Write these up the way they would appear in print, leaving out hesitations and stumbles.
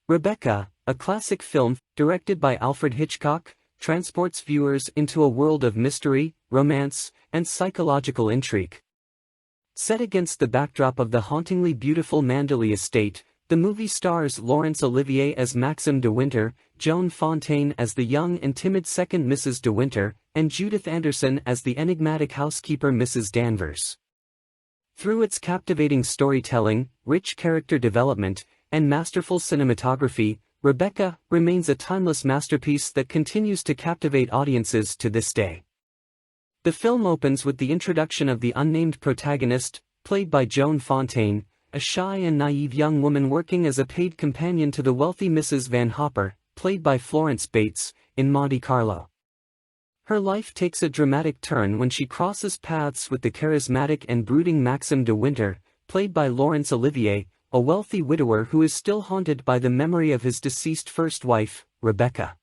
Rebecca, a classic film, directed by Alfred Hitchcock, transports viewers into a world of mystery, romance, and psychological intrigue. Set against the backdrop of the hauntingly beautiful Manderley estate, the movie stars Laurence Olivier as Maxim de Winter, Joan Fontaine as the young and timid second Mrs. de Winter, and Judith Anderson as the enigmatic housekeeper Mrs. Danvers. Through its captivating storytelling, rich character development, and masterful cinematography, Rebecca remains a timeless masterpiece that continues to captivate audiences to this day. The film opens with the introduction of the unnamed protagonist, played by Joan Fontaine, a shy and naive young woman working as a paid companion to the wealthy Mrs. Van Hopper, played by Florence Bates, in Monte Carlo. Her life takes a dramatic turn when she crosses paths with the charismatic and brooding Maxim de Winter, played by Laurence Olivier, a wealthy widower who is still haunted by the memory of his deceased first wife, Rebecca.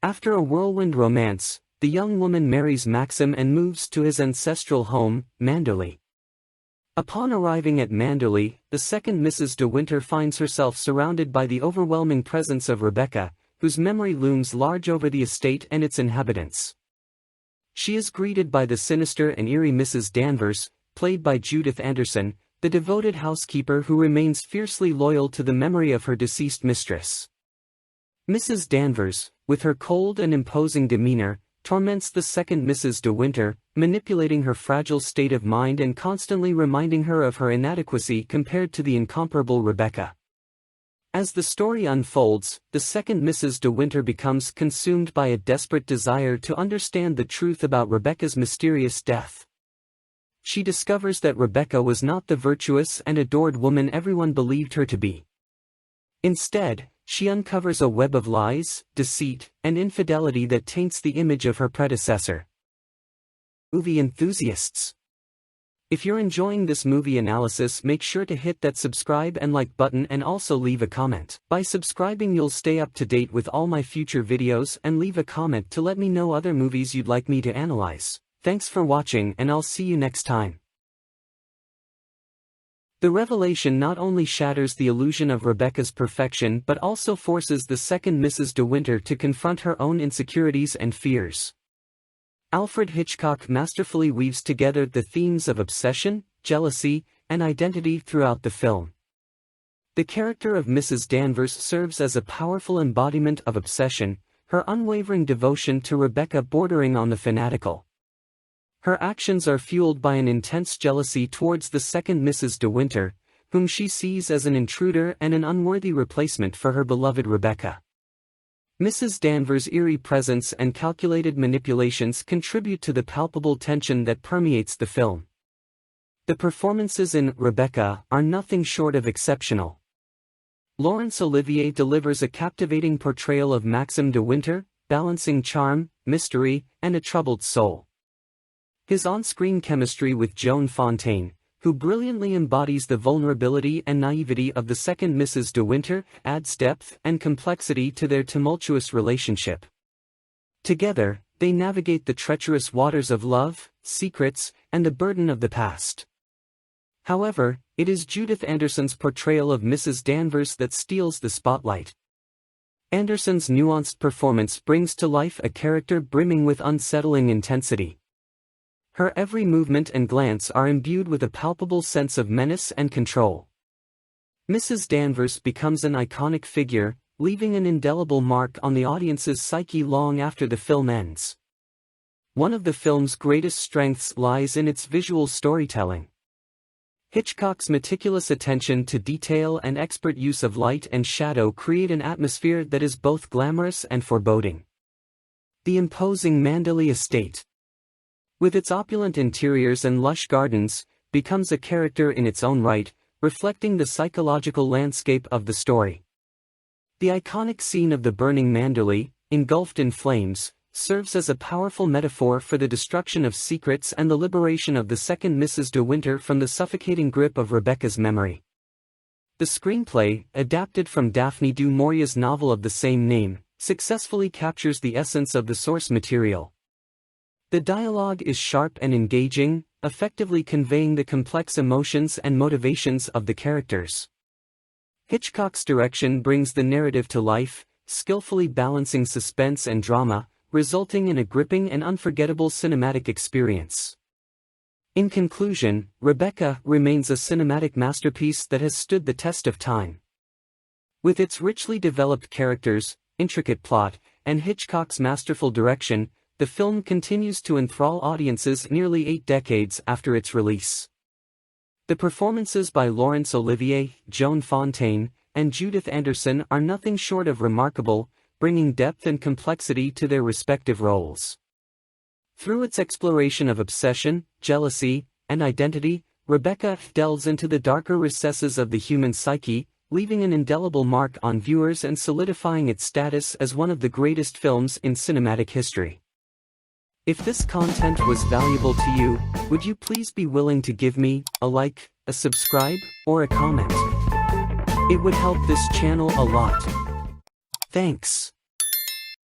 After a whirlwind romance, the young woman marries Maxim and moves to his ancestral home, Manderley. Upon arriving at Manderley, the second Mrs. de Winter finds herself surrounded by the overwhelming presence of Rebecca, whose memory looms large over the estate and its inhabitants. She is greeted by the sinister and eerie Mrs. Danvers, played by Judith Anderson, the devoted housekeeper who remains fiercely loyal to the memory of her deceased mistress. Mrs. Danvers, with her cold and imposing demeanor, torments the second Mrs. de Winter, manipulating her fragile state of mind and constantly reminding her of her inadequacy compared to the incomparable Rebecca. As the story unfolds, the second Mrs. de Winter becomes consumed by a desperate desire to understand the truth about Rebecca's mysterious death. She discovers that Rebecca was not the virtuous and adored woman everyone believed her to be. Instead, she uncovers a web of lies, deceit, and infidelity that taints the image of her predecessor. Movie enthusiasts. If you're enjoying this movie analysis, make sure to hit that subscribe and like button and also leave a comment. By subscribing you'll stay up to date with all my future videos, and leave a comment to let me know other movies you'd like me to analyze. Thanks for watching and I'll see you next time. The revelation not only shatters the illusion of Rebecca's perfection but also forces the second Mrs. de Winter to confront her own insecurities and fears. Alfred Hitchcock masterfully weaves together the themes of obsession, jealousy, and identity throughout the film. The character of Mrs. Danvers serves as a powerful embodiment of obsession, her unwavering devotion to Rebecca bordering on the fanatical. Her actions are fueled by an intense jealousy towards the second Mrs. de Winter, whom she sees as an intruder and an unworthy replacement for her beloved Rebecca. Mrs. Danvers' eerie presence and calculated manipulations contribute to the palpable tension that permeates the film. The performances in Rebecca are nothing short of exceptional. Laurence Olivier delivers a captivating portrayal of Maxim de Winter, balancing charm, mystery, and a troubled soul. His on-screen chemistry with Joan Fontaine, who brilliantly embodies the vulnerability and naivety of the second Mrs. de Winter, adds depth and complexity to their tumultuous relationship. Together, they navigate the treacherous waters of love, secrets, and the burden of the past. However, it is Judith Anderson's portrayal of Mrs. Danvers that steals the spotlight. Anderson's nuanced performance brings to life a character brimming with unsettling intensity. Her every movement and glance are imbued with a palpable sense of menace and control. Mrs. Danvers becomes an iconic figure, leaving an indelible mark on the audience's psyche long after the film ends. One of the film's greatest strengths lies in its visual storytelling. Hitchcock's meticulous attention to detail and expert use of light and shadow create an atmosphere that is both glamorous and foreboding. The imposing Manderley estate, with its opulent interiors and lush gardens, becomes a character in its own right, reflecting the psychological landscape of the story. The iconic scene of the burning Manderley, engulfed in flames, serves as a powerful metaphor for the destruction of secrets and the liberation of the second Mrs. de Winter from the suffocating grip of Rebecca's memory. The screenplay, adapted from Daphne du Maurier's novel of the same name, successfully captures the essence of the source material. The dialogue is sharp and engaging, effectively conveying the complex emotions and motivations of the characters. Hitchcock's direction brings the narrative to life, skillfully balancing suspense and drama, resulting in a gripping and unforgettable cinematic experience. In conclusion, Rebecca remains a cinematic masterpiece that has stood the test of time. With its richly developed characters, intricate plot, and Hitchcock's masterful direction, the film continues to enthrall audiences nearly 8 decades after its release. The performances by Laurence Olivier, Joan Fontaine, and Judith Anderson are nothing short of remarkable, bringing depth and complexity to their respective roles. Through its exploration of obsession, jealousy, and identity, Rebecca delves into the darker recesses of the human psyche, leaving an indelible mark on viewers and solidifying its status as one of the greatest films in cinematic history. If this content was valuable to you, would you please be willing to give me a like, a subscribe, or a comment? It would help this channel a lot. Thanks.